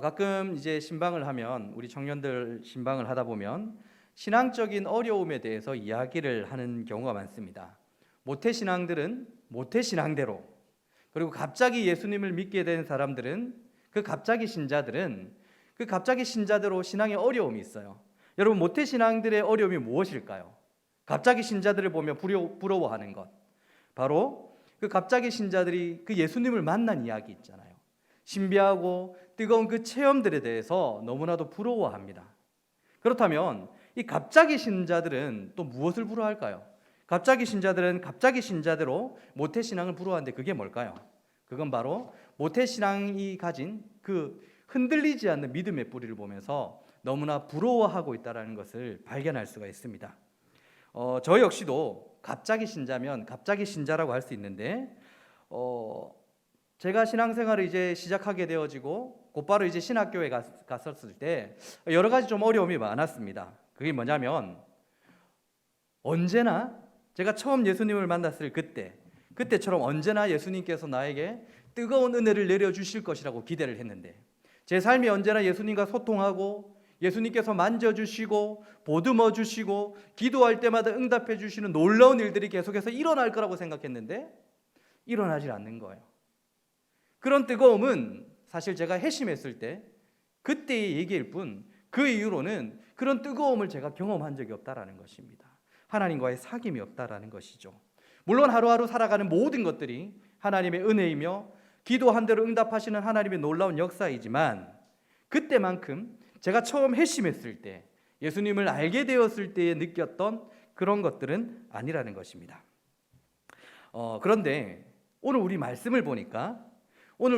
가끔 이제 신방을 하면 우리 청년들 신방을 하다 보면 신앙적인 어려움에 대해서 이야기를 하는 경우가 많습니다. 모태신앙들은 모태신앙대로, 그리고 갑자기 예수님을 믿게 된 사람들은 그 갑자기 신자대로 신앙의 어려움이 있어요. 여러분, 모태신앙들의 어려움이 무엇일까요? 갑자기 신자들을 보며 부러워하는 것, 바로 그 갑자기 신자들이 그 예수님을 만난 이야기 있잖아요. 신비하고 뜨거운 그 체험들에 대해서 너무나도 부러워합니다. 그렇다면 이 갑자기 신자들은 또 무엇을 부러워할까요? 갑자기 신자들은 갑자기 신자대로 모태신앙을 부러워하는데 그게 뭘까요? 그건 바로 모태신앙이 가진 그 흔들리지 않는 믿음의 뿌리를 보면서 너무나 부러워하고 있다는 것을 발견할 수가 있습니다. 저 역시도 갑자기 신자면 갑자기 신자라고 할 수 있는데 제가 신앙생활을 이제 시작하게 되어지고 곧바로 이제 신학교에 갔었을 때 여러 가지 좀 어려움이 많았습니다. 그게 뭐냐면 언제나 제가 처음 예수님을 만났을 그때처럼 언제나 예수님께서 나에게 뜨거운 은혜를 내려주실 것이라고 기대를 했는데 제 삶이 언제나 예수님과 소통하고 예수님께서 만져주시고 보듬어 주시고 기도할 때마다 응답해 주시는 놀라운 일들이 계속해서 일어날 거라고 생각했는데 일어나질 않는 거예요. 그런 뜨거움은 사실 제가 회심했을 때 그때의 얘기일 뿐 그 이후로는 그런 뜨거움을 제가 경험한 적이 없다라는 것입니다. 하나님과의 사귐이 없다라는 것이죠. 물론 하루하루 살아가는 모든 것들이 하나님의 은혜이며 기도한 대로 응답하시는 하나님의 놀라운 역사이지만 그때만큼 제가 처음 회심했을 때 예수님을 알게 되었을 때에 느꼈던 그런 것들은 아니라는 것입니다. 그런데 오늘 우리 말씀을 보니까 오늘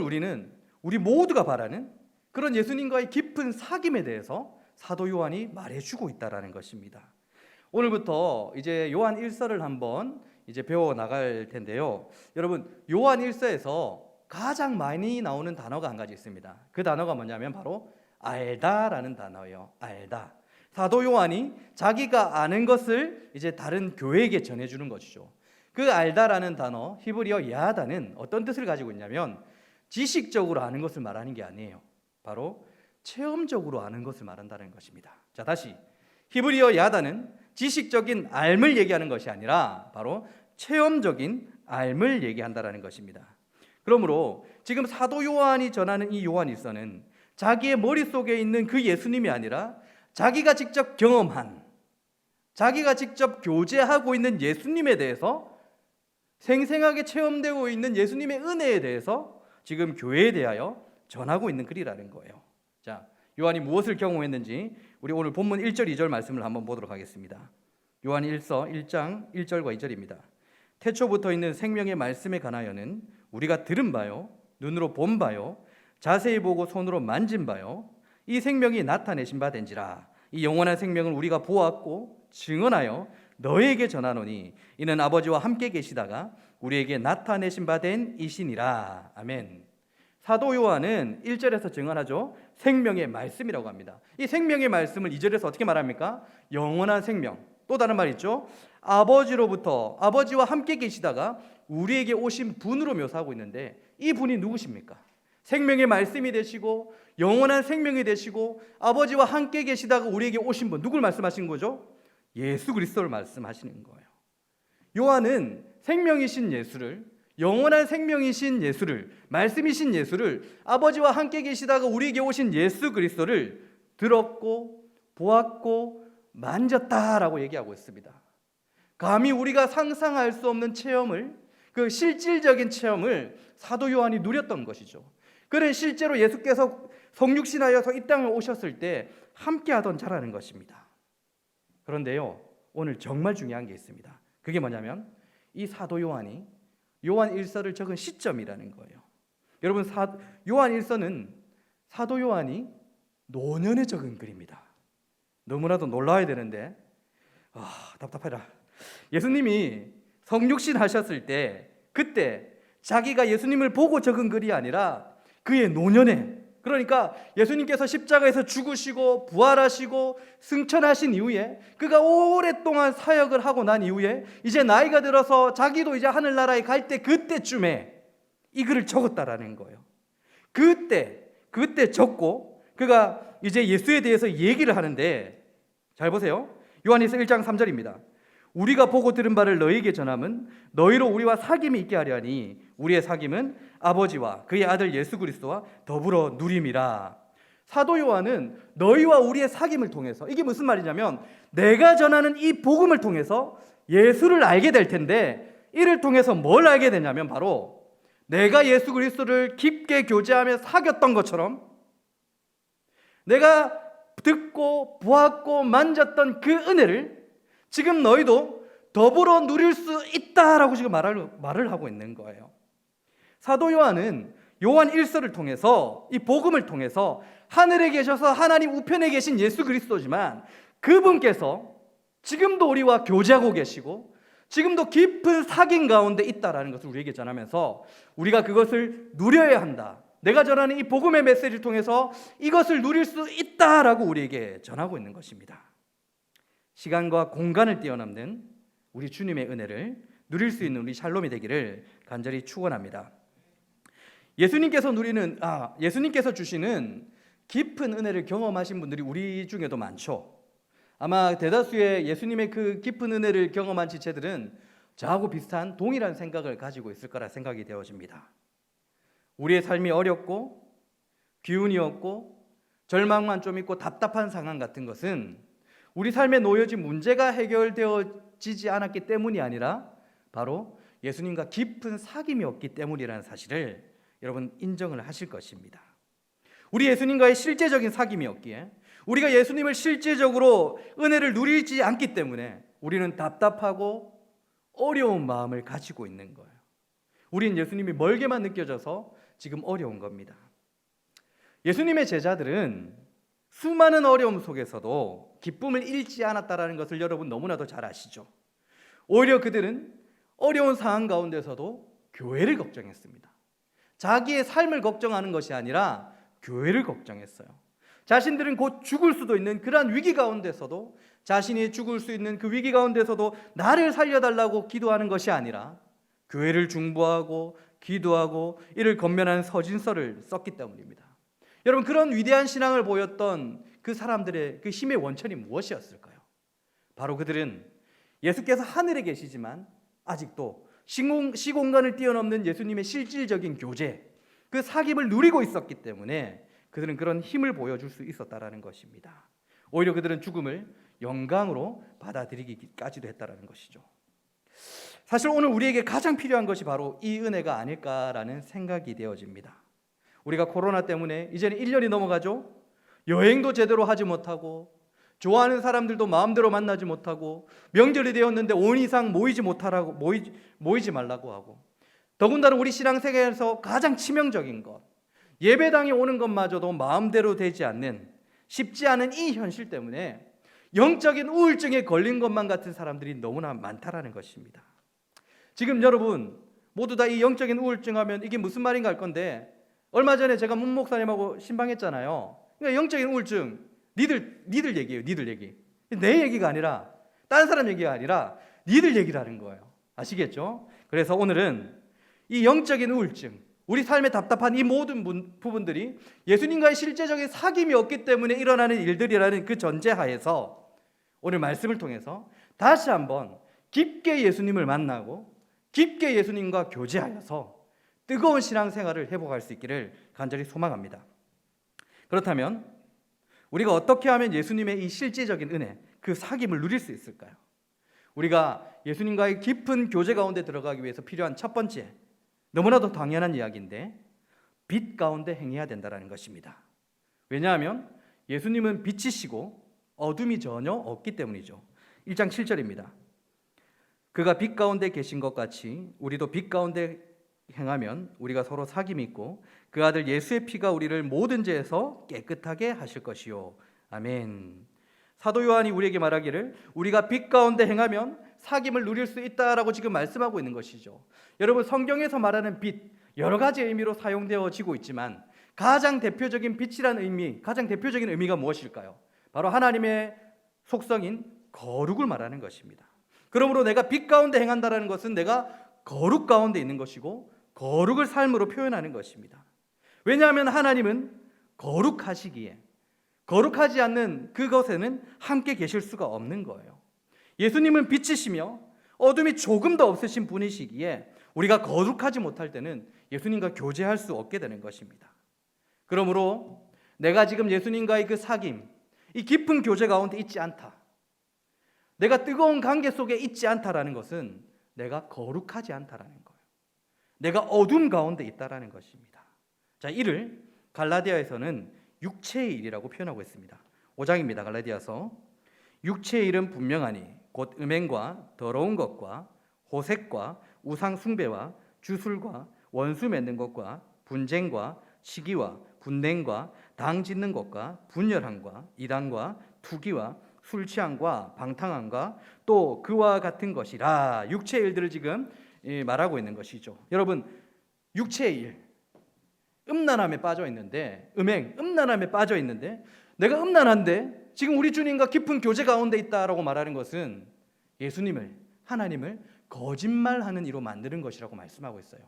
우리 모두가 바라는 그런 예수님과의 깊은 사귐에 대해서 사도 요한이 말해주고 있다라는 것입니다. 오늘부터 이제 요한 1서를 한번 이제 배워 나갈 텐데요. 여러분, 요한 1서에서 가장 많이 나오는 단어가 한 가지 있습니다. 그 단어가 뭐냐면 바로 알다라는 단어예요. 알다. 사도 요한이 자기가 아는 것을 이제 다른 교회에게 전해주는 것이죠. 그 알다라는 단어, 히브리어 야다는 어떤 뜻을 가지고 있냐면 지식적으로 아는 것을 말하는 게 아니에요. 바로 체험적으로 아는 것을 말한다는 것입니다. 자, 다시 히브리어 야다는 지식적인 알을 얘기하는 것이 아니라 바로 체험적인 알을 얘기한다는 것입니다. 그러므로 지금 사도 요한이 전하는 이 요한일서는 자기의 머릿속에 있는 그 예수님이 아니라 자기가 직접 경험한, 자기가 직접 교제하고 있는 예수님에 대해서 생생하게 체험되고 있는 예수님의 은혜에 대해서 지금 교회에 대하여 전하고 있는 글이라는 거예요. 자, 요한이 무엇을 경험했는지 우리 오늘 본문 1절 2절 말씀을 한번 보도록 하겠습니다. 요한 1서 1장 1절과 2절입니다. 태초부터 있는 생명의 말씀에 관하여는 우리가 들은 바요, 눈으로 본 바요, 자세히 보고 손으로 만진 바요, 이 생명이 나타내신 바 된지라. 이 영원한 생명을 우리가 보았고 증언하여 너에게 전하노니 이는 아버지와 함께 계시다가 우리에게 나타내신 바 된 이시니라. 아멘. 사도 요한은 1절에서 증언하죠. 생명의 말씀이라고 합니다. 이 생명의 말씀을 2절에서 어떻게 말합니까? 영원한 생명. 또 다른 말 있죠. 아버지로부터 아버지와 함께 계시다가 우리에게 오신 분으로 묘사하고 있는데 이 분이 누구십니까? 생명의 말씀이 되시고 영원한 생명이 되시고 아버지와 함께 계시다가 우리에게 오신 분, 누굴 말씀하신 거죠? 예수 그리스도를 말씀하시는 거예요. 요한은 생명이신 예수를, 영원한 생명이신 예수를, 말씀이신 예수를, 아버지와 함께 계시다가 우리에게 오신 예수 그리스도를 들었고 보았고 만졌다라고 얘기하고 있습니다. 감히 우리가 상상할 수 없는 체험을, 그 실질적인 체험을 사도 요한이 누렸던 것이죠. 그는 실제로 예수께서 성육신하여서 이 땅에 오셨을 때 함께 하던 자라는 것입니다. 그런데요, 오늘 정말 중요한 게 있습니다. 그게 뭐냐면 이 사도 요한이 요한 1서를 적은 시점이라는 거예요. 여러분, 요한 1서는 사도 요한이 노년에 적은 글입니다. 너무나도 놀라워야 되는데 답답해라. 예수님이 성육신 하셨을 때 그때 자기가 예수님을 보고 적은 글이 아니라 그의 노년에, 그러니까 예수님께서 십자가에서 죽으시고 부활하시고 승천하신 이후에 그가 오랫동안 사역을 하고 난 이후에 이제 나이가 들어서 자기도 이제 하늘나라에 갈 때 그때쯤에 이 글을 적었다라는 거예요. 그때 그때 적고 그가 이제 예수에 대해서 얘기를 하는데 잘 보세요. 요한일서 1장 3절입니다. 우리가 보고 들은 바를 너희에게 전함은 너희로 우리와 사귐이 있게 하려 하니 우리의 사귐은 아버지와 그의 아들 예수 그리스도와 더불어 누림이라. 사도 요한은 너희와 우리의 사귐을 통해서, 이게 무슨 말이냐면 내가 전하는 이 복음을 통해서 예수를 알게 될 텐데, 이를 통해서 뭘 알게 되냐면 바로 내가 예수 그리스도를 깊게 교제하며 사귀었던 것처럼 내가 듣고 보았고 만졌던 그 은혜를 지금 너희도 더불어 누릴 수 있다라고 지금 말을 하고 있는 거예요. 사도 요한은 요한 1서를 통해서, 이 복음을 통해서 하늘에 계셔서 하나님 우편에 계신 예수 그리스도지만 그분께서 지금도 우리와 교제하고 계시고 지금도 깊은 사귐 가운데 있다라는 것을 우리에게 전하면서 우리가 그것을 누려야 한다, 내가 전하는 이 복음의 메시지를 통해서 이것을 누릴 수 있다라고 우리에게 전하고 있는 것입니다. 시간과 공간을 뛰어넘는 우리 주님의 은혜를 누릴 수 있는 우리 샬롬이 되기를 간절히 축원합니다. 예수님께서 주시는 깊은 은혜를 경험하신 분들이 우리 중에도 많죠. 아마 대다수의 예수님의 그 깊은 은혜를 경험한 지체들은 저하고 비슷한 동일한 생각을 가지고 있을 거라 생각이 되어집니다. 우리의 삶이 어렵고 기운이 없고 절망만 좀 있고 답답한 상황 같은 것은 우리 삶에 놓여진 문제가 해결되어지지 않았기 때문이 아니라 바로 예수님과 깊은 사귐이 없기 때문이라는 사실을 여러분 인정을 하실 것입니다. 우리 예수님과의 실제적인 사귐이 없기에, 우리가 예수님을 실제적으로 은혜를 누리지 않기 때문에 우리는 답답하고 어려운 마음을 가지고 있는 거예요. 우리는 예수님이 멀게만 느껴져서 지금 어려운 겁니다. 예수님의 제자들은 수많은 어려움 속에서도 기쁨을 잃지 않았다는 것을 여러분 너무나도 잘 아시죠. 오히려 그들은 어려운 상황 가운데서도 교회를 걱정했습니다. 자기의 삶을 걱정하는 것이 아니라 교회를 걱정했어요. 자신들은 곧 죽을 수도 있는 그러한 위기 가운데서도, 자신이 죽을 수 있는 그 위기 가운데서도 나를 살려달라고 기도하는 것이 아니라 교회를 중보하고 기도하고 이를 권면하는 서신서를 썼기 때문입니다. 여러분, 그런 위대한 신앙을 보였던 그 사람들의 그 힘의 원천이 무엇이었을까요? 바로 그들은 예수께서 하늘에 계시지만 아직도 시공간을 뛰어넘는 예수님의 실질적인 교제, 그 사귐을 누리고 있었기 때문에 그들은 그런 힘을 보여줄 수 있었다라는 것입니다. 오히려 그들은 죽음을 영광으로 받아들이기까지도 했다라는 것이죠. 사실 오늘 우리에게 가장 필요한 것이 바로 이 은혜가 아닐까라는 생각이 되어집니다. 우리가 코로나 때문에 이제는 1년이 넘어가죠. 여행도 제대로 하지 못하고 좋아하는 사람들도 마음대로 만나지 못하고 명절이 되었는데 5인 이상 모이지 말라고 하고, 더군다나 우리 신앙생활에서 가장 치명적인 것, 예배당에 오는 것마저도 마음대로 되지 않는, 쉽지 않은 이 현실 때문에 영적인 우울증에 걸린 것만 같은 사람들이 너무나 많다라는 것입니다. 지금 여러분 모두 다 이 영적인 우울증 하면 이게 무슨 말인가 할 건데, 얼마 전에 제가 문 목사님하고 신방했잖아요. 그러니까 영적인 우울증, 니들 얘기예요. 니들 얘기. 내 얘기가 아니라, 다른 사람 얘기가 아니라 니들 얘기라는 거예요. 아시겠죠? 그래서 오늘은 이 영적인 우울증, 우리 삶에 답답한 이 모든 부분들이 예수님과의 실제적인 사귐이 없기 때문에 일어나는 일들이라는 그 전제하에서 오늘 말씀을 통해서 다시 한번 깊게 예수님을 만나고 깊게 예수님과 교제하여서 뜨거운 신앙생활을 회복할 수 있기를 간절히 소망합니다. 그렇다면 우리가 어떻게 하면 예수님의 이 실제적인 은혜, 그 사귐을 누릴 수 있을까요? 우리가 예수님과의 깊은 교제 가운데 들어가기 위해서 필요한 첫 번째, 너무나도 당연한 이야기인데 빛 가운데 행해야 된다는 것입니다. 왜냐하면 예수님은 빛이시고 어둠이 전혀 없기 때문이죠. 1장 7절입니다. 그가 빛 가운데 계신 것 같이 우리도 빛 가운데 행하면 우리가 서로 사귐이 있고 그 아들 예수의 피가 우리를 모든 죄에서 깨끗하게 하실 것이요. 아멘. 사도 요한이 우리에게 말하기를 우리가 빛 가운데 행하면 사귐을 누릴 수 있다라고 지금 말씀하고 있는 것이죠. 여러분, 성경에서 말하는 빛 여러 가지 의미로 사용되어지고 있지만 가장 대표적인 빛이라는 의미, 가장 대표적인 의미가 무엇일까요? 바로 하나님의 속성인 거룩을 말하는 것입니다. 그러므로 내가 빛 가운데 행한다라는 것은 내가 거룩 가운데 있는 것이고 거룩을 삶으로 표현하는 것입니다. 왜냐하면 하나님은 거룩하시기에 거룩하지 않는 그것에는 함께 계실 수가 없는 거예요. 예수님은 빛이시며 어둠이 조금 더 없으신 분이시기에 우리가 거룩하지 못할 때는 예수님과 교제할 수 없게 되는 것입니다. 그러므로 내가 지금 예수님과의 그 사귐, 이 깊은 교제 가운데 있지 않다, 내가 뜨거운 관계 속에 있지 않다라는 것은 내가 거룩하지 않다라는 거예요. 내가 어둠 가운데 있다라는 것입니다. 자, 이를 갈라디아에서는 육체의 일이라고 표현하고 있습니다. 5장입니다. 갈라디아서. 육체의 일은 분명하니 곧 음행과 더러운 것과 호색과 우상 숭배와 주술과 원수 맺는 것과 분쟁과 시기와 분냉과 당 짓는 것과 분열함과 이단과 투기와 술 취함과 방탕함과 또 그와 같은 것이라. 육체의 일들을 지금 말하고 있는 것이죠. 여러분, 육체의 일, 음란함에 빠져 있는데, 음란함에 빠져 있는데, 내가 음란한데 지금 우리 주님과 깊은 교제 가운데 있다라고 말하는 것은 예수님을, 하나님을 거짓말하는 이로 만드는 것이라고 말씀하고 있어요.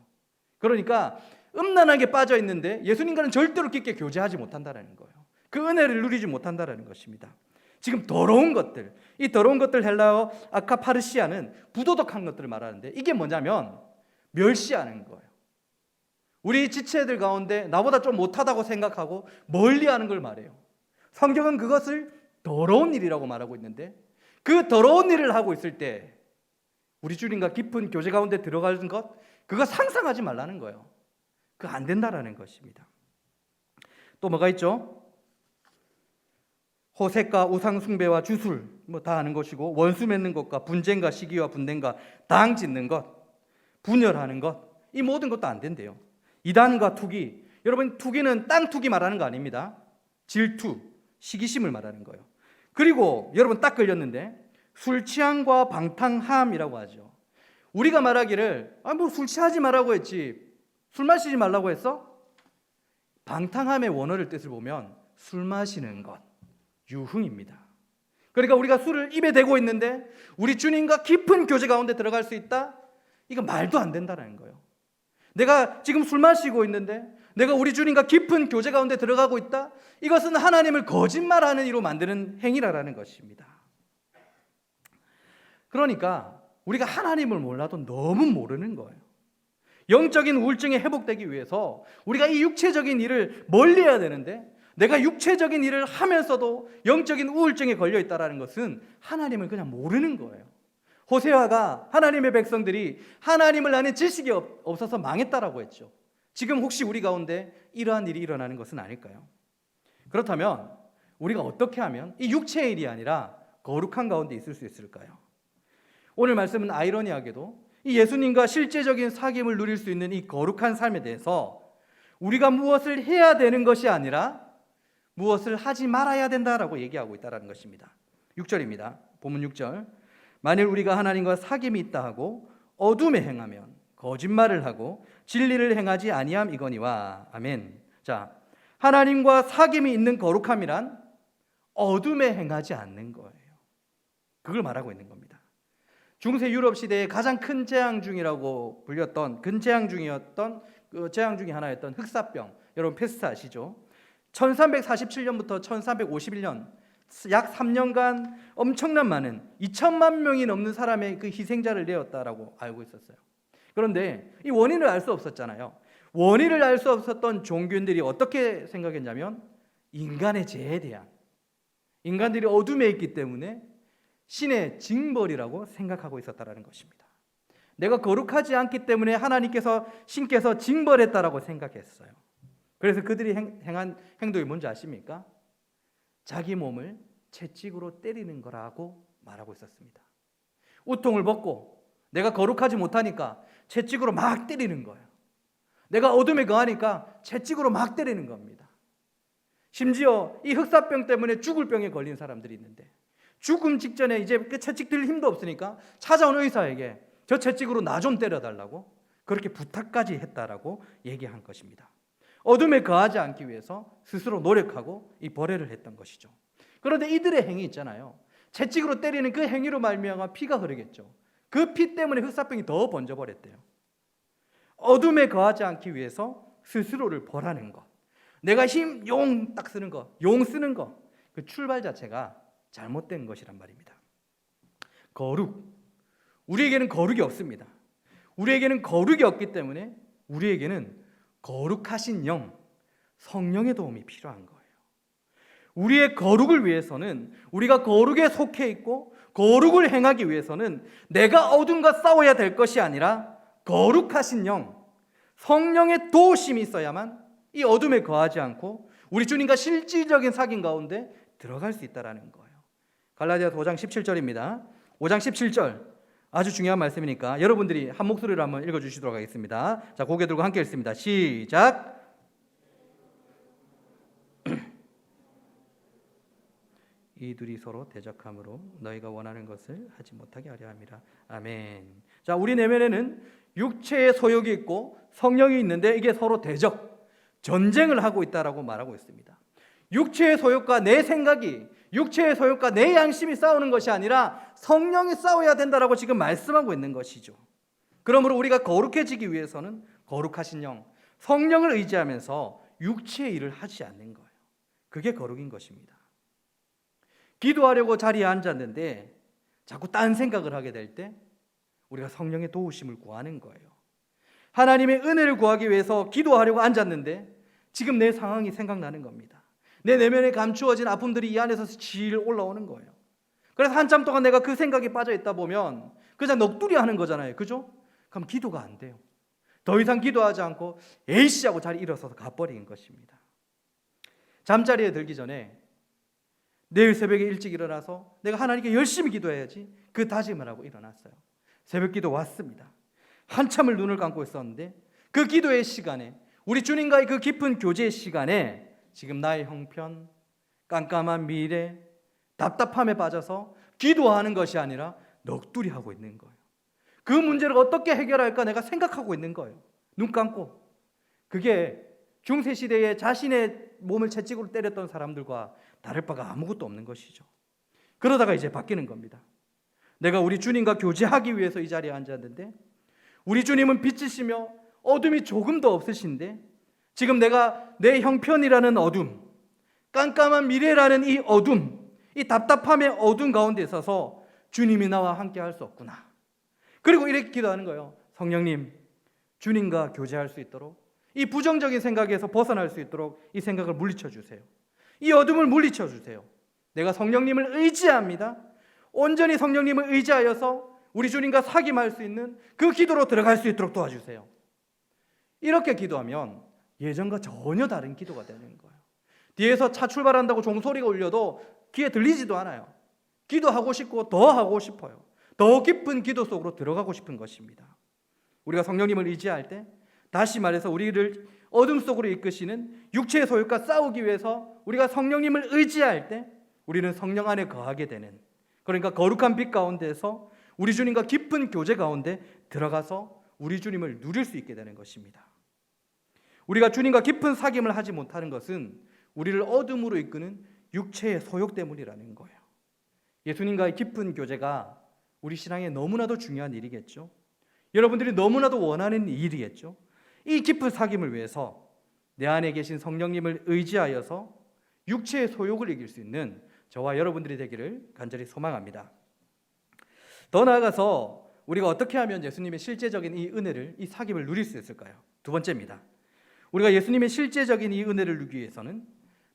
그러니까 음란하게 빠져 있는데 예수님과는 절대로 깊게 교제하지 못한다라는 거예요. 그 은혜를 누리지 못한다라는 것입니다. 지금 더러운 것들, 이 더러운 것들 헬라어 아카파르시아는 부도덕한 것들을 말하는데, 이게 뭐냐면 멸시하는 거예요. 우리 지체들 가운데 나보다 좀 못하다고 생각하고 멀리하는 걸 말해요. 성경은 그것을 더러운 일이라고 말하고 있는데, 그 더러운 일을 하고 있을 때 우리 주님과 깊은 교제 가운데 들어가는 것, 그거 상상하지 말라는 거예요. 그거 안 된다라는 것입니다. 또 뭐가 있죠? 호색과 우상 숭배와 주술, 뭐 다 아는 것이고, 원수 맺는 것과 분쟁과 시기와 분쟁과 당 짓는 것, 분열하는 것, 이 모든 것도 안 된대요. 이단과 투기, 여러분 투기는 땅 투기 말하는 거 아닙니다. 질투, 시기심을 말하는 거예요. 그리고 여러분 딱 걸렸는데 술 취함과 방탕함이라고 하죠. 우리가 말하기를 뭐 술 취하지 말라고 했지, 술 마시지 말라고 했어? 방탕함의 원어를 뜻을 보면 술 마시는 것, 유흥입니다. 그러니까 우리가 술을 입에 대고 있는데 우리 주님과 깊은 교제 가운데 들어갈 수 있다? 이거 말도 안 된다는 거예요. 내가 지금 술 마시고 있는데 내가 우리 주님과 깊은 교제 가운데 들어가고 있다? 이것은 하나님을 거짓말하는 이로 만드는 행위라는 것입니다. 그러니까 우리가 하나님을 몰라도 너무 모르는 거예요. 영적인 우울증이 회복되기 위해서 우리가 이 육체적인 일을 멀리해야 되는데, 내가 육체적인 일을 하면서도 영적인 우울증에 걸려 있다는 것은 하나님을 그냥 모르는 거예요. 호세아가 하나님의 백성들이 하나님을 아는 지식이 없어서 망했다라고 했죠. 지금 혹시 우리 가운데 이러한 일이 일어나는 것은 아닐까요? 그렇다면 우리가 어떻게 하면 이 육체의 일이 아니라 거룩한 가운데 있을 수 있을까요? 오늘 말씀은 아이러니하게도 이 예수님과 실제적인 사귐을 누릴 수 있는 이 거룩한 삶에 대해서 우리가 무엇을 해야 되는 것이 아니라 무엇을 하지 말아야 된다라고 얘기하고 있다는 것입니다. 6절입니다. 본문 6절. 만일 우리가 하나님과 사귐이 있다 하고 어둠에 행하면 거짓말을 하고 진리를 행하지 아니함이거니와. 아멘. 자, 하나님과 사귐이 있는 거룩함이란 어둠에 행하지 않는 거예요. 그걸 말하고 있는 겁니다. 중세 유럽 시대의 가장 큰 재앙 중이라고 불렸던, 큰 재앙 중이었던 그 재앙 중에 하나였던 흑사병, 여러분 페스트 아시죠? 1347년부터 1351년 약 3년간 엄청난 많은 2천만 명이 넘는 사람의 그 희생자를 내었다라고 알고 있었어요. 그런데 이 원인을 알 수 없었잖아요. 원인을 알 수 없었던 종교인들이 어떻게 생각했냐면 인간의 죄에 대한, 인간들이 어둠에 있기 때문에 신의 징벌이라고 생각하고 있었다라는 것입니다. 내가 거룩하지 않기 때문에 신께서 징벌했다라고 생각했어요. 그래서 그들이 행한 행동이 뭔지 아십니까? 자기 몸을 채찍으로 때리는 거라고 말하고 있었습니다. 우통을 벗고 내가 거룩하지 못하니까 채찍으로 막 때리는 거예요. 내가 어둠에 거하니까 채찍으로 막 때리는 겁니다. 심지어 이 흑사병 때문에 죽을 병에 걸린 사람들이 있는데 죽음 직전에 이제 그 채찍 들 힘도 없으니까 찾아온 의사에게 저 채찍으로 나 좀 때려달라고 그렇게 부탁까지 했다라고 얘기한 것입니다. 어둠에 거하지 않기 위해서 스스로 노력하고 이 벌해를 했던 것이죠. 그런데 이들의 행위 있잖아요. 채찍으로 때리는 그 행위로 말미암아 피가 흐르겠죠. 그 피 때문에 흑사병이 더 번져버렸대요. 어둠에 거하지 않기 위해서 스스로를 벌하는 것, 내가 용 딱 쓰는 거, 용 쓰는 거, 그 출발 자체가 잘못된 것이란 말입니다. 거룩, 우리에게는 거룩이 없습니다. 우리에게는 거룩이 없기 때문에 우리에게는 거룩하신 영, 성령의 도움이 필요한 거예요. 우리의 거룩을 위해서는, 우리가 거룩에 속해 있고 거룩을 행하기 위해서는 내가 어둠과 싸워야 될 것이 아니라 거룩하신 영, 성령의 도우심이 있어야만 이 어둠에 거하지 않고 우리 주님과 실질적인 사귐 가운데 들어갈 수 있다는 거예요. 갈라디아서 5장 17절입니다. 5장 17절 아주 중요한 말씀이니까 여러분들이 한 목소리로 한번 읽어주시도록 하겠습니다. 자, 고개 들고 함께 읽습니다. 시작. 이 둘이 서로 대적함으로 너희가 원하는 것을 하지 못하게 하려 함이라. 아멘. 자, 우리 내면에는 육체의 소욕이 있고 성령이 있는데 이게 서로 대적, 전쟁을 하고 있다라고 말하고 있습니다. 육체의 소욕과 내 생각이, 육체의 소욕과 내 양심이 싸우는 것이 아니라 성령이 싸워야 된다라고 지금 말씀하고 있는 것이죠. 그러므로 우리가 거룩해지기 위해서는 거룩하신 영, 성령을 의지하면서 육체의 일을 하지 않는 거예요. 그게 거룩인 것입니다. 기도하려고 자리에 앉았는데 자꾸 딴 생각을 하게 될 때 우리가 성령의 도우심을 구하는 거예요. 하나님의 은혜를 구하기 위해서 기도하려고 앉았는데 지금 내 상황이 생각나는 겁니다. 내 내면에 감추어진 아픔들이 이 안에서 질 올라오는 거예요. 그래서 한참 동안 내가 그 생각에 빠져 있다 보면 그냥 넋두리 하는 거잖아요. 그죠? 그럼 기도가 안 돼요. 더 이상 기도하지 않고 에이씨 하고 자리 일어서서 가버린 것입니다. 잠자리에 들기 전에 내일 새벽에 일찍 일어나서 내가 하나님께 열심히 기도해야지, 그 다짐을 하고 일어났어요. 새벽 기도 왔습니다. 한참을 눈을 감고 있었는데 그 기도의 시간에, 우리 주님과의 그 깊은 교제의 시간에 지금 나의 형편, 깜깜한 미래, 답답함에 빠져서 기도하는 것이 아니라 넋두리 하고 있는 거예요. 그 문제를 어떻게 해결할까 내가 생각하고 있는 거예요. 눈 감고. 그게 중세시대에 자신의 몸을 채찍으로 때렸던 사람들과 다를 바가 아무것도 없는 것이죠. 그러다가 이제 바뀌는 겁니다. 내가 우리 주님과 교제하기 위해서 이 자리에 앉았는데 우리 주님은 빛이시며 어둠이 조금도 없으신데 지금 내가 내 형편이라는 어둠, 깜깜한 미래라는 이 어둠, 이 답답함의 어둠 가운데 있어서 주님이 나와 함께 할 수 없구나. 그리고 이렇게 기도하는 거예요. 성령님, 주님과 교제할 수 있도록, 이 부정적인 생각에서 벗어날 수 있도록 이 생각을 물리쳐 주세요. 이 어둠을 물리쳐 주세요. 내가 성령님을 의지합니다. 온전히 성령님을 의지하여서 우리 주님과 사귐할 수 있는 그 기도로 들어갈 수 있도록 도와주세요. 이렇게 기도하면 예전과 전혀 다른 기도가 되는 거예요. 뒤에서 차 출발한다고 종소리가 울려도 귀에 들리지도 않아요. 기도하고 싶고 더 하고 싶어요. 더 깊은 기도 속으로 들어가고 싶은 것입니다. 우리가 성령님을 의지할 때, 다시 말해서 우리를 어둠 속으로 이끄시는 육체의 소욕과 싸우기 위해서 우리가 성령님을 의지할 때 우리는 성령 안에 거하게 되는, 그러니까 거룩한 빛 가운데서 우리 주님과 깊은 교제 가운데 들어가서 우리 주님을 누릴 수 있게 되는 것입니다. 우리가 주님과 깊은 사귐을 하지 못하는 것은 우리를 어둠으로 이끄는 육체의 소욕 때문이라는 거예요. 예수님과의 깊은 교제가 우리 신앙에 너무나도 중요한 일이겠죠. 여러분들이 너무나도 원하는 일이겠죠. 이 깊은 사귐을 위해서 내 안에 계신 성령님을 의지하여서 육체의 소욕을 이길 수 있는 저와 여러분들이 되기를 간절히 소망합니다. 더 나아가서 우리가 어떻게 하면 예수님의 실제적인 이 은혜를, 이 사귐을 누릴 수 있을까요? 두 번째입니다. 우리가 예수님의 실제적인 이 은혜를 누리기 위해서는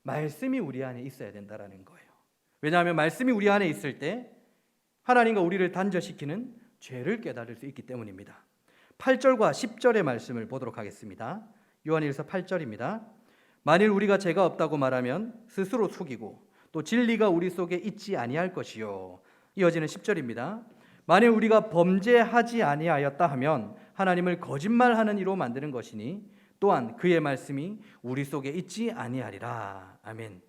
말씀이 우리 안에 있어야 된다는 거예요. 왜냐하면 말씀이 우리 안에 있을 때 하나님과 우리를 단절시키는 죄를 깨달을 수 있기 때문입니다. 8절과 10절의 말씀을 보도록 하겠습니다. 요한일서 8절입니다. 만일 우리가 죄가 없다고 말하면 스스로 속이고 또 진리가 우리 속에 있지 아니할 것이요. 이어지는 10절입니다. 만일 우리가 범죄하지 아니하였다 하면 하나님을 거짓말하는 이로 만드는 것이니 또한 그의 말씀이 우리 속에 있지 아니하리라. 아멘.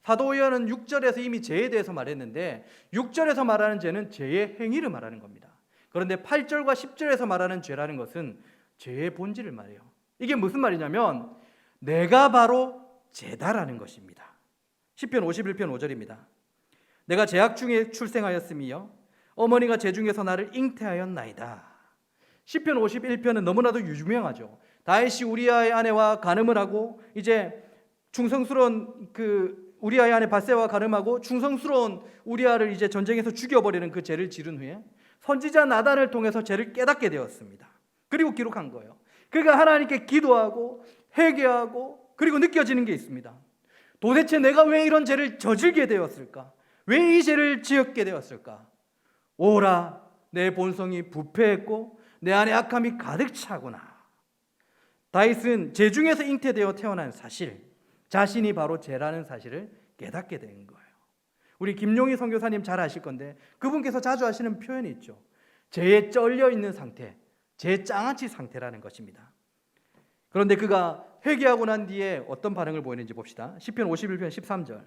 사도 요한은 6절에서 이미 죄에 대해서 말했는데 6절에서 말하는 죄는 죄의 행위를 말하는 겁니다. 그런데 8절과 10절에서 말하는 죄라는 것은 죄의 본질을 말해요. 이게 무슨 말이냐면 내가 바로 죄다라는 것입니다. 시편 51편 5절입니다. 내가 죄악 중에 출생하였으며 어머니가 죄 중에서 나를 잉태하였나이다. 시편 51편은 너무나도 유명하죠. 다윗이 우리아의 아내와 간음을 하고 이제 충성스러운 그 우리아의 아내 밧세바와 가늠하고 충성스러운 우리아를 이제 전쟁에서 죽여버리는 그 죄를 지른 후에 선지자 나단을 통해서 죄를 깨닫게 되었습니다. 그리고 기록한 거예요. 그가 하나님께 기도하고 회개하고 그리고 느껴지는 게 있습니다. 도대체 내가 왜 이런 죄를 저질게 되었을까? 왜 이 죄를 지었게 되었을까? 오라, 내 본성이 부패했고 내 안에 악함이 가득 차구나. 다윗은 죄 중에서 잉태되어 태어난 사실, 자신이 바로 죄라는 사실을 깨닫게 된 거예요. 우리 김용희 선교사님 잘 아실 건데 그분께서 자주 하시는 표현이 있죠. 죄에 쩔려 있는 상태, 죄 장아찌 상태라는 것입니다. 그런데 그가 회개하고 난 뒤에 어떤 반응을 보이는지 봅시다. 시편 51편 13절.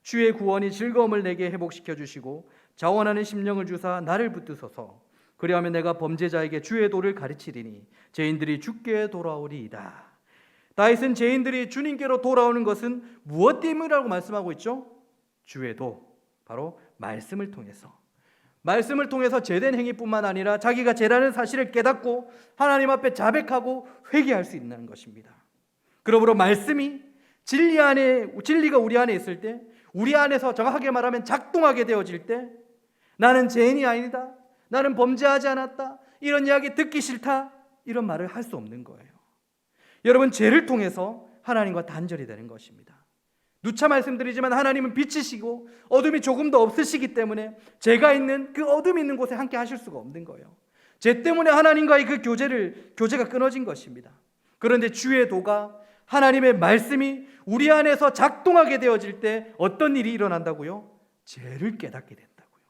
주의 구원이 즐거움을 내게 회복시켜 주시고 자원하는 심령을 주사 나를 붙드소서. 그리하면 내가 범죄자에게 주의 도를 가르치리니 죄인들이 주께 돌아오리이다. 다윗은 죄인들이 주님께로 돌아오는 것은 무엇 때문이라고 말씀하고 있죠? 주의 도, 바로 말씀을 통해서 죄된 행위뿐만 아니라 자기가 죄라는 사실을 깨닫고 하나님 앞에 자백하고 회개할 수 있는 것입니다. 그러므로 말씀이 진리가 우리 안에 있을 때, 우리 안에서 정확하게 말하면 작동하게 되어질 때, 나는 죄인이 아니다, 나는 범죄하지 않았다, 이런 이야기 듣기 싫다, 이런 말을 할 수 없는 거예요. 여러분, 죄를 통해서 하나님과 단절이 되는 것입니다. 누차 말씀드리지만 하나님은 빛이시고 어둠이 조금 더 없으시기 때문에 죄가 있는 그 어둠이 있는 곳에 함께 하실 수가 없는 거예요. 죄 때문에 하나님과의 그 교제가 끊어진 것입니다. 그런데 주의 도가, 하나님의 말씀이 우리 안에서 작동하게 되어질 때 어떤 일이 일어난다고요? 죄를 깨닫게 된다고요.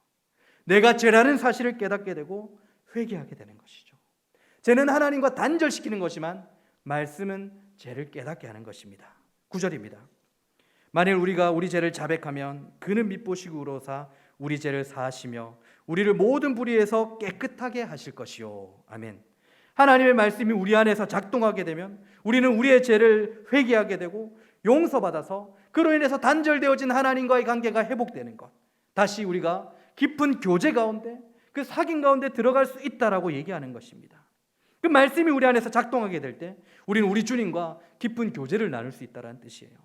내가 죄라는 사실을 깨닫게 되고 회개하게 되는 것이죠. 죄는 하나님과 단절시키는 것이지만 말씀은 죄를 깨닫게 하는 것입니다. 9절입니다. 만일 우리가 우리 죄를 자백하면 그는 미쁘시고 의로사 우리 죄를 사하시며 우리를 모든 불의에서 깨끗하게 하실 것이요. 아멘. 하나님의 말씀이 우리 안에서 작동하게 되면 우리는 우리의 죄를 회개하게 되고 용서받아서 그로 인해서 단절되어진 하나님과의 관계가 회복되는 것, 다시 우리가 깊은 교제 가운데, 그 사귐 가운데 들어갈 수 있다라고 얘기하는 것입니다. 그 말씀이 우리 안에서 작동하게 될 때 우리는 우리 주님과 깊은 교제를 나눌 수 있다는 뜻이에요.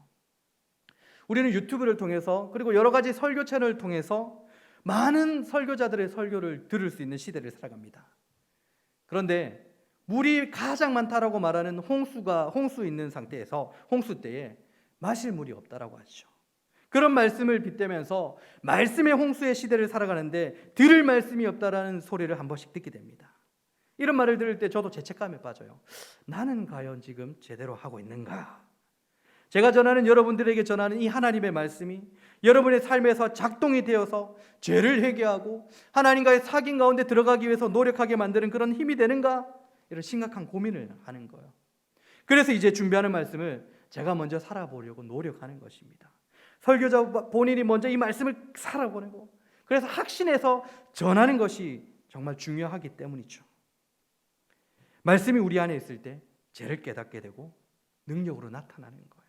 우리는 유튜브를 통해서 그리고 여러 가지 설교 채널을 통해서 많은 설교자들의 설교를 들을 수 있는 시대를 살아갑니다. 그런데 물이 가장 많다라고 말하는 홍수 있는 상태에서 홍수 때에 마실 물이 없다라고 하죠. 그런 말씀을 빗대면서 말씀의 홍수의 시대를 살아가는데 들을 말씀이 없다라는 소리를 한 번씩 듣게 됩니다. 이런 말을 들을 때 저도 죄책감에 빠져요. 나는 과연 지금 제대로 하고 있는가? 제가 여러분들에게 전하는 이 하나님의 말씀이 여러분의 삶에서 작동이 되어서 죄를 회개하고 하나님과의 사귐 가운데 들어가기 위해서 노력하게 만드는 그런 힘이 되는가? 이런 심각한 고민을 하는 거예요. 그래서 이제 준비하는 말씀을 제가 먼저 살아보려고 노력하는 것입니다. 설교자 본인이 먼저 이 말씀을 살아보내고 그래서 확신해서 전하는 것이 정말 중요하기 때문이죠. 말씀이 우리 안에 있을 때 죄를 깨닫게 되고 능력으로 나타나는 거예요.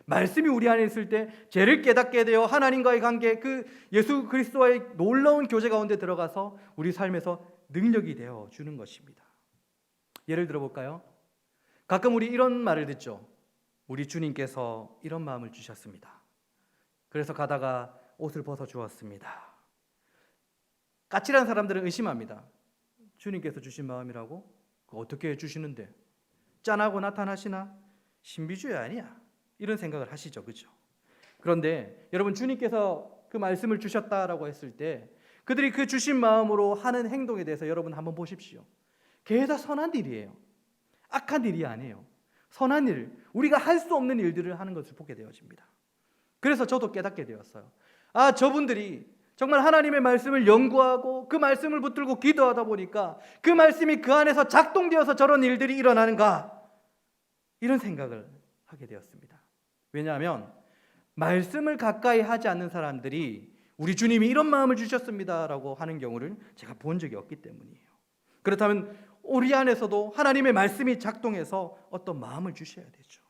말씀이 우리 안에 있을 때 죄를 깨닫게 되어 하나님과의 관계, 그 예수 그리스도와의 놀라운 교제 가운데 들어가서 우리 삶에서 능력이 되어 주는 것입니다. 예를 들어 볼까요? 가끔 우리 이런 말을 듣죠. 우리 주님께서 이런 마음을 주셨습니다. 그래서 가다가 옷을 벗어 주었습니다. 까칠한 사람들은 의심합니다. 주님께서 주신 마음이라고? 어떻게 주시는데? 짠하고 나타나시나? 신비주의 아니야? 이런 생각을 하시죠, 그렇죠? 그런데 여러분, 주님께서 그 말씀을 주셨다라고 했을 때 그들이 그 주신 마음으로 하는 행동에 대해서 여러분 한번 보십시오. 그게 다 선한 일이에요. 악한 일이 아니에요. 선한 일, 우리가 할 수 없는 일들을 하는 것을 보게 되어집니다. 그래서 저도 깨닫게 되었어요. 저분들이 정말 하나님의 말씀을 연구하고 그 말씀을 붙들고 기도하다 보니까 그 말씀이 그 안에서 작동되어서 저런 일들이 일어나는가? 이런 생각을 하게 되었습니다. 왜냐하면 말씀을 가까이 하지 않는 사람들이 우리 주님이 이런 마음을 주셨습니다라고 하는 경우를 제가 본 적이 없기 때문이에요. 그렇다면 우리 안에서도 하나님의 말씀이 작동해서 어떤 마음을 주셔야 되죠.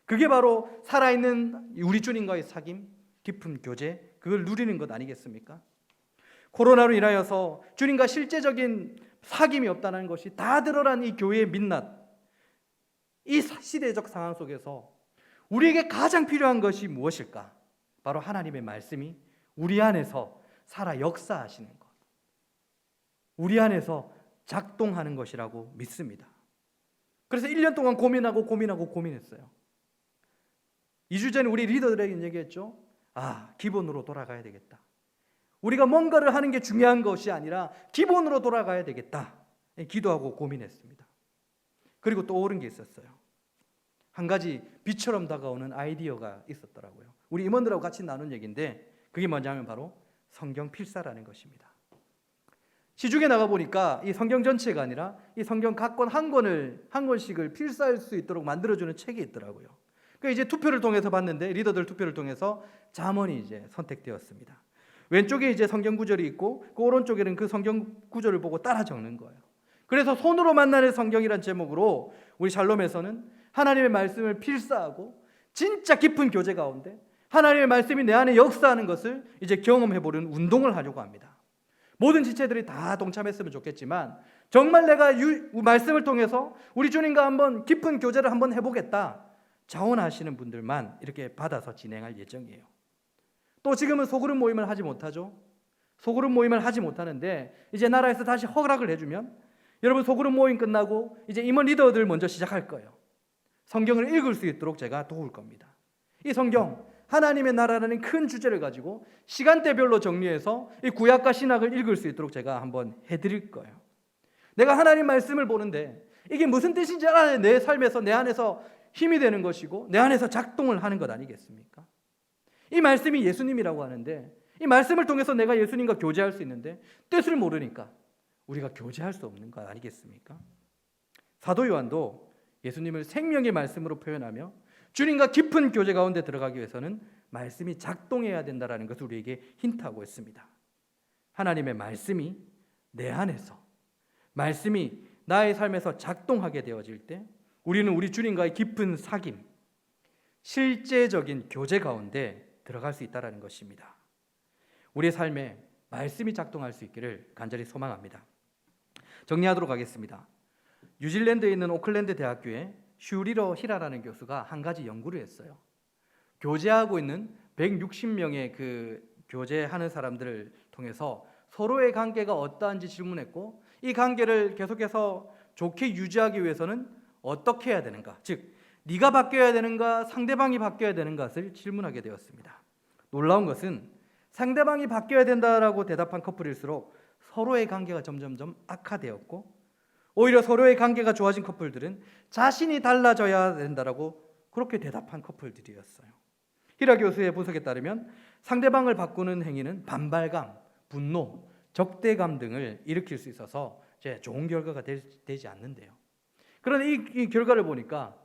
그게 바로 살아있는 우리 주님과의 사귐, 깊은 교제, 그걸 누리는 것 아니겠습니까? 코로나로 인하여서 주님과 실제적인 사귐이 없다는 것이 다 드러난 이 교회의 민낯, 이 시대적 상황 속에서 우리에게 가장 필요한 것이 무엇일까? 바로 하나님의 말씀이 우리 안에서 살아 역사하시는 것, 우리 안에서 작동하는 것이라고 믿습니다. 그래서 1년 동안 고민했어요. 2주 전에 우리 리더들에게 얘기했죠. 기본으로 돌아가야 되겠다. 우리가 뭔가를 하는 게 중요한 것이 아니라 기본으로 돌아가야 되겠다. 기도하고 고민했습니다. 그리고 또 오른 게 있었어요. 한 가지 빛처럼 다가오는 아이디어가 있었더라고요. 우리 임원들하고 같이 나눈 얘기인데 그게 뭐냐면 바로 성경 필사라는 것입니다. 시중에 나가 보니까 이 성경 전체가 아니라 이 성경 각 권 한 권씩을 필사할 수 있도록 만들어주는 책이 있더라고요. 그 이제 투표를 통해서 봤는데 리더들 투표를 통해서 잠언이 이제 선택되었습니다. 왼쪽에 이제 성경 구절이 있고 그 오른쪽에는 그 성경 구절을 보고 따라 적는 거예요. 그래서 손으로 만나는 성경이란 제목으로 우리 샬롬에서는 하나님의 말씀을 필사하고 진짜 깊은 교제 가운데 하나님의 말씀이 내 안에 역사하는 것을 이제 경험해보는 운동을 하려고 합니다. 모든 지체들이 다 동참했으면 좋겠지만 정말 내가 말씀을 통해서 우리 주님과 한번 깊은 교제를 한번 해보겠다 자원하시는 분들만 이렇게 받아서 진행할 예정이에요. 또 지금은 소그룹 모임을 하지 못하죠. 소그룹 모임을 하지 못하는데 이제 나라에서 다시 허락을 해주면 여러분 소그룹 모임 끝나고 이제 임원 리더들 먼저 시작할 거예요. 성경을 읽을 수 있도록 제가 도울 겁니다. 이 성경 하나님의 나라라는 큰 주제를 가지고 시간대별로 정리해서 이 구약과 신약을 읽을 수 있도록 제가 한번 해드릴 거예요. 내가 하나님 말씀을 보는데 이게 무슨 뜻인지 알아야 내 삶에서 내 안에서 힘이 되는 것이고 내 안에서 작동을 하는 것 아니겠습니까? 이 말씀이 예수님이라고 하는데 이 말씀을 통해서 내가 예수님과 교제할 수 있는데 뜻을 모르니까 우리가 교제할 수 없는 것 아니겠습니까? 사도 요한도 예수님을 생명의 말씀으로 표현하며 주님과 깊은 교제 가운데 들어가기 위해서는 말씀이 작동해야 된다는 것을 우리에게 힌트하고 있습니다. 하나님의 말씀이 내 안에서 말씀이 나의 삶에서 작동하게 되어질 때 우리는 우리 주님과의 깊은 사귐, 실제적인 교제 가운데 들어갈 수 있다는 것입니다. 우리의 삶에 말씀이 작동할 수 있기를 간절히 소망합니다. 정리하도록 하겠습니다. 뉴질랜드에 있는 오클랜드 대학교에 슈리러 히라라는 교수가 한 가지 연구를 했어요. 교제하고 있는 160명의 그 교제하는 사람들을 통해서 서로의 관계가 어떠한지 질문했고 이 관계를 계속해서 좋게 유지하기 위해서는 어떻게 해야 되는가, 즉 네가 바뀌어야 되는가 상대방이 바뀌어야 되는 것을 질문하게 되었습니다. 놀라운 것은 상대방이 바뀌어야 된다라고 대답한 커플일수록 서로의 관계가 점점점 악화되었고 오히려 서로의 관계가 좋아진 커플들은 자신이 달라져야 된다라고 그렇게 대답한 커플들이었어요. 히라 교수의 분석에 따르면 상대방을 바꾸는 행위는 반발감, 분노, 적대감 등을 일으킬 수 있어서 좋은 결과가 되지 않는데요. 그런데 이 결과를 보니까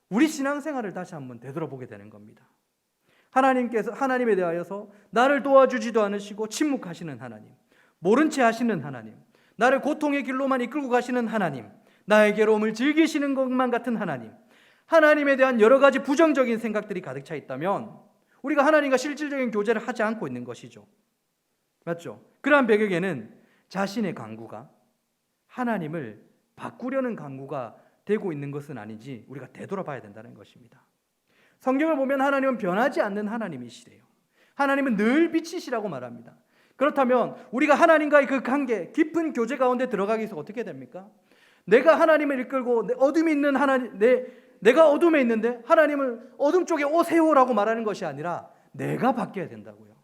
우리 신앙생활을 다시 한번 되돌아보게 되는 겁니다. 하나님에 대하여서 나를 도와주지도 않으시고 침묵하시는 하나님, 모른 채 하시는 하나님, 나를 고통의 길로만 이끌고 가시는 하나님, 나의 괴로움을 즐기시는 것만 같은 하나님, 하나님에 대한 여러 가지 부정적인 생각들이 가득 차 있다면 우리가 하나님과 실질적인 교제를 하지 않고 있는 것이죠. 맞죠? 그러한 배경에는 자신의 강구가 하나님을 바꾸려는 강구가 되고 있는 것은 아닌지 우리가 되돌아봐야 된다는 것입니다. 성경을 보면 하나님은 변하지 않는 하나님이시래요. 하나님은 늘 빛이시라고 말합니다. 그렇다면 우리가 하나님과의 그 관계, 깊은 교제 가운데 들어가기 위해서 어떻게 됩니까? 내가 하나님을 이끌고 어둠이 있는 하나님, 내가 어둠에 있는데 하나님을 어둠 쪽에 오세요라고 말하는 것이 아니라 내가 바뀌어야 된다고요.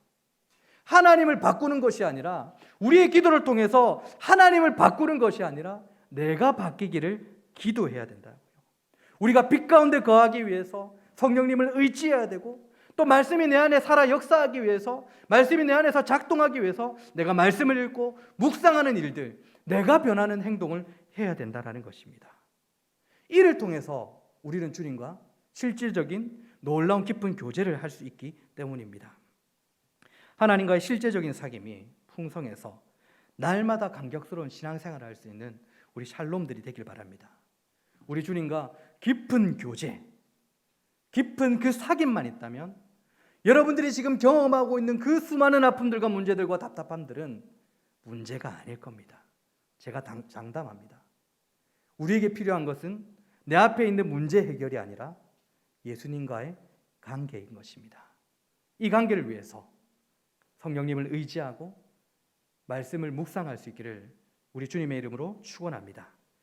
하나님을 바꾸는 것이 아니라 우리의 기도를 통해서 하나님을 바꾸는 것이 아니라 내가 바뀌기를 기도해야 된다고요. 우리가 빛 가운데 거하기 위해서 성령님을 의지해야 되고 또 말씀이 내 안에 살아 역사하기 위해서 말씀이 내 안에서 작동하기 위해서 내가 말씀을 읽고 묵상하는 일들, 내가 변하는 행동을 해야 된다는 것입니다. 이를 통해서 우리는 주님과 실질적인 놀라운 깊은 교제를 할 수 있기 때문입니다. 하나님과의 실제적인 사귐이 풍성해서 날마다 감격스러운 신앙생활을 할 수 있는 우리 샬롬들이 되길 바랍니다. 우리 주님과 깊은 교제, 깊은 그 사귐만 있다면 여러분들이 지금 경험하고 있는 그 수많은 아픔들과 문제들과 답답함들은 문제가 아닐 겁니다. 제가 장담합니다. 우리에게 필요한 것은 내 앞에 있는 문제 해결이 아니라 예수님과의 관계인 것입니다. 이 관계를 위해서 성령님을 의지하고 말씀을 묵상할 수 있기를 우리 주님의 이름으로 축원합니다.